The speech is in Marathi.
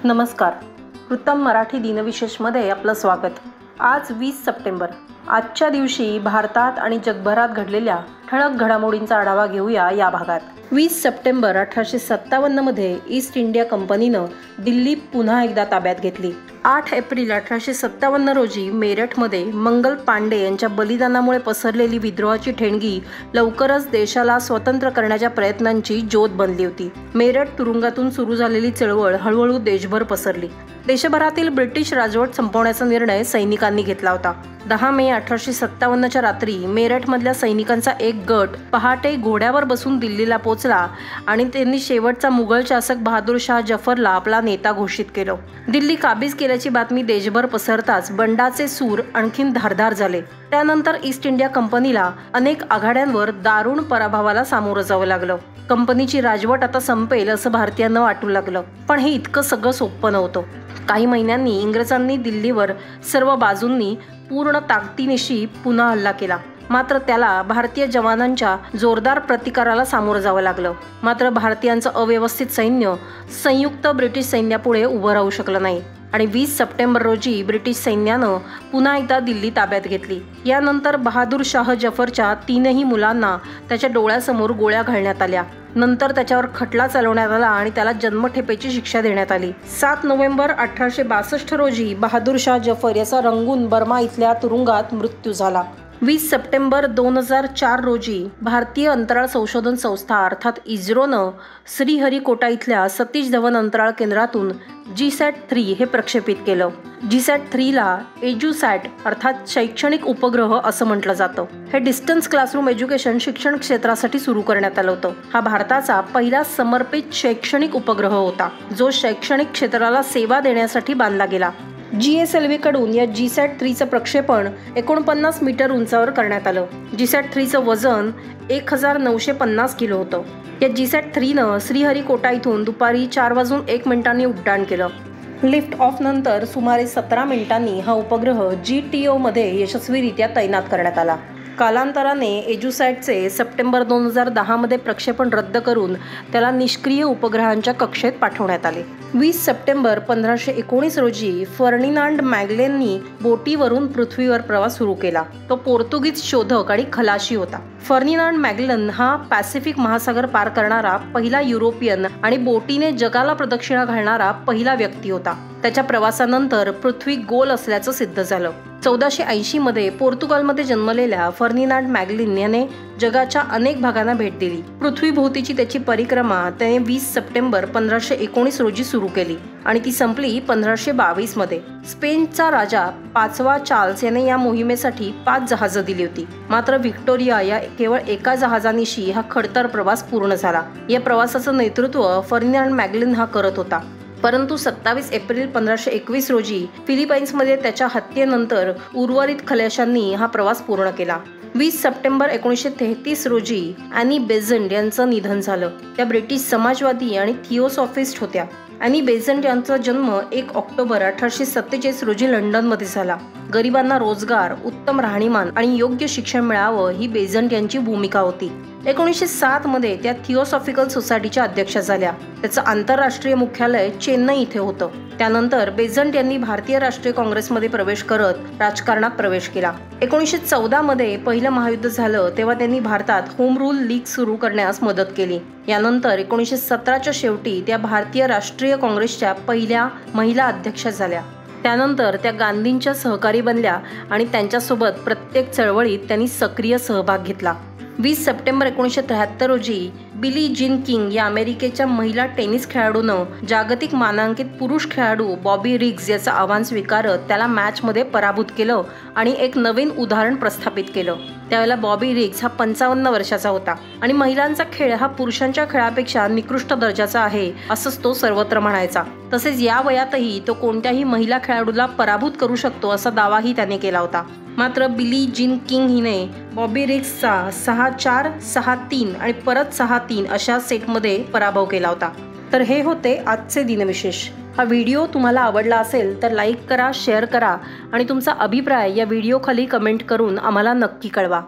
नमस्कार. वृत्तम मराठी दिनविशेषमध्ये आपलं स्वागत. आज 20 सप्टेंबर. आजच्या दिवशी भारतात आणि जगभरात घडलेल्या ठळक घडामोडींचा आढावा घेऊया या भागात. 20 सप्टेंबर 1857 मध्ये ईस्ट इंडिया कंपनीनं दिल्ली पुन्हा एकदा ताब्यात घेतली. 8 एप्रिल 1857 रोजी मेरठमध्ये मंगल पांडे यांच्या बलिदानामुळे पसरलेली विद्रोहाची ठेणगी लवकरच देशाला स्वतंत्र करण्याच्या प्रयत्नांची ज्योत बनली होती. मेरठ तुरुंगातून सुरू झालेली चळवळ हळूहळू देशभर पसरली. देशभरातील ब्रिटिश राजवट संपवण्याचा निर्णय सैनिकांनी घेतला होता. 10 मे 1857च्या रात्री मेरठमधल्या सैनिकांचा एक गट पहाटे घोड्यावर बसून दिल्लीला पोहोचला आणि त्यांनी शेवटचा मुघल शासक बहादूर शाह जफरला आपला नेता घोषित केलं. दिल्ली काबीज केल्याची बातमी देशभर पसरताच बंडाचे सूर आणखीन धारदार झाले. त्यानंतर ईस्ट इंडिया कंपनीला अनेक आघाड्यांवर दारुण पराभवाला सामोरं जावं लागलं. कंपनीची राजवट आता संपेल असं भारतीयांना वाटू लागलं. पण हे इतकं सगळं सोपं नव्हतं. काही महिन्यांनी इंग्रजांनी दिल्लीवर सर्व बाजूंनी पूर्ण ताकदीनिशी पुन्हा हल्ला केला. मात्र त्याला भारतीय जवानांच्या जोरदार प्रतिकाराला सामोरं जावं लागलं. मात्र भारतीयांचं अव्यवस्थित सैन्य संयुक्त ब्रिटिश सैन्यापुढे उभं राहू शकलं नाही आणि 20 सप्टेंबर रोजी ब्रिटिश सैन्यानं पुन्हा एकदा दिल्ली ताब्यात घेतली. यानंतर बहादूर शाह जफरच्या 3 मुलांना त्याच्या डोळ्यासमोर गोळ्या घालण्यात आल्या. नंतर त्याच्यावर खटला चालवण्यात आला आणि त्याला जन्मठेपेची शिक्षा देण्यात आली. 7 नोव्हेंबर 1862 रोजी बहादूर शाह जफर याचा रंगून बर्मा इथल्या तुरुंगात मृत्यू झाला. 20 सप्टेंबर 2004 रोजी भारतीय अंतराळ संशोधन संस्था अर्थात इस्रोनं श्रीहरिकोटा इथल्या सतीश धवन अंतराळ केंद्रातून GSAT-3 हे प्रक्षेपित केलं. GSAT-3ला एज्युसॅट अर्थात शैक्षणिक उपग्रह असं म्हटलं जातं. हे डिस्टन्स क्लासरूम एज्युकेशन शिक्षण क्षेत्रासाठी सुरू करण्यात आलं होतं. हा भारताचा पहिला समर्पित शैक्षणिक उपग्रह होता जो शैक्षणिक क्षेत्राला सेवा देण्यासाठी बांधला गेला. GSLV कडून या GSAT-3चं प्रक्षेपण 49 मीटर उंचावर करण्यात आलं. GSAT-3चं वजन 1950 किलो होतं. या GSAT-3नं श्रीहरिकोटा इथून दुपारी 4:01 उड्डाण केलं. लिफ्ट ऑफ नंतर सुमारे 17 मिनिटांनी हा उपग्रह GTO मध्ये यशस्वीरित्या तैनात करण्यात आला. कालांतराने एज्युसॅटचे सप्टेंबर 2010 मध्ये प्रक्षेपण रद्द करून त्याला निष्क्रिय उपग्रहांच्या कक्षेत पाठवण्यात आले. 20 सप्टेंबर 1519 रोजी फर्डिनांड मॅगेलननी बोटीवरून पृथ्वीवर प्रवास सुरू केला. तो पोर्तुगीज शोधक आणि खलाशी होता. फर्डिनांड मॅगेलन हा पॅसिफिक महासागर पार करणारा पहिला युरोपियन आणि बोटीने जगाला प्रदक्षिणा घालणारा पहिला व्यक्ती होता. त्याच्या प्रवासानंतर पृथ्वी गोल असल्याचं सिद्ध झालं. 1480 मध्ये पोर्तुगालमध्ये जन्मलेल्या फर्डिनांड मॅगेलन याने जगाच्या अनेक भागांना भेट दिली. पृथ्वीभोवतीची त्याची परिक्रमा त्याने 20 सप्टेंबर 1519 रोजी सुरू केली आणि ती संपली 1522 मध्ये. स्पेनचा राजा 5वा चार्ल्स याने या मोहिमेसाठी 5 जहाजं दिली होती. मात्र व्हिक्टोरिया या केवळ एका जहाजानिशी हा खडतर प्रवास पूर्ण झाला. या प्रवासाचं नेतृत्व फर्डिनांड मॅगेलन हा करत होता. परंतु 27 एप्रिल 1521 रोजी फिलिपाईन्समध्ये त्याच्या हत्येनंतर उर्वरित खलाशांनी हा प्रवास पूर्ण केला. 20 सप्टेंबर 1933 रोजी ॲनी बेझंट यांचं निधन झालं. त्या ब्रिटिश समाजवादी आणि थिओसॉफिस्ट होत्या. ॲनी बेझंट यांचा जन्म 1 ऑक्टोबर 1847 रोजी लंडनमध्ये झाला. गरिबांना रोजगार, उत्तम राहणीमान आणि योग्य शिक्षण मिळावं ही बेझंट यांची भूमिका होती. 1907 मध्ये त्या थिओसॉफिकल सोसायटीच्या अध्यक्षा झाल्या. त्याचं आंतरराष्ट्रीय मुख्यालय चेन्नई इथे होतं. त्यानंतर बेझंट यांनी भारतीय राष्ट्रीय काँग्रेसमध्ये प्रवेश करत राजकारणात प्रवेश केला. 1914 मध्ये पहिलं महायुद्ध झालं तेव्हा त्यांनी भारतात होम रूल लीग सुरू करण्यास मदत केली. यानंतर 1917च्या शेवटी त्या भारतीय राष्ट्रीय काँग्रेसच्या पहिल्या महिला अध्यक्षा झाल्या. त्यानंतर त्या गांधींच्या सहकारी बनल्या आणि त्यांच्यासोबत प्रत्येक चळवळीत त्यांनी सक्रिय सहभाग घेतला. 20 सप्टेंबर 1973 रोजी बिली जीन किंग या अमेरिकेच्या महिला टेनिस खेळाडूनं जागतिक मानांकित पुरुष खेळाडू बॉबी रिग्स याचं आव्हान स्वीकारत त्याला मॅचमध्ये पराभूत केलं आणि एक नवीन उदाहरण प्रस्थापित केलं. त्यावेळेला बॉबी रिग्स हा 55 वर्षाचा होता आणि महिलांचा खेळ हा पुरुषांच्या खेळापेक्षा निकृष्ट दर्जाचा आहे असंच तो सर्वत्र म्हणायचा. तसेच या वयातही तो कोणत्याही महिला खेळाडूला पराभूत करू शकतो असा दावाही त्याने केला होता. मात्र बिली जीन किंग हिने बॉबी रिग्सचा 6-4, 6-3 आणि परत 6-3 अशा सेटमध्ये पराभव केला होता. तर हे होते आजचे दिनविशेष. हा व्हिडिओ तुम्हाला आवडला असेल तर लाईक करा, शेअर करा आणि तुमचा अभिप्राय या व्हिडिओ खाली कमेंट करून आम्हाला नक्की कळवा.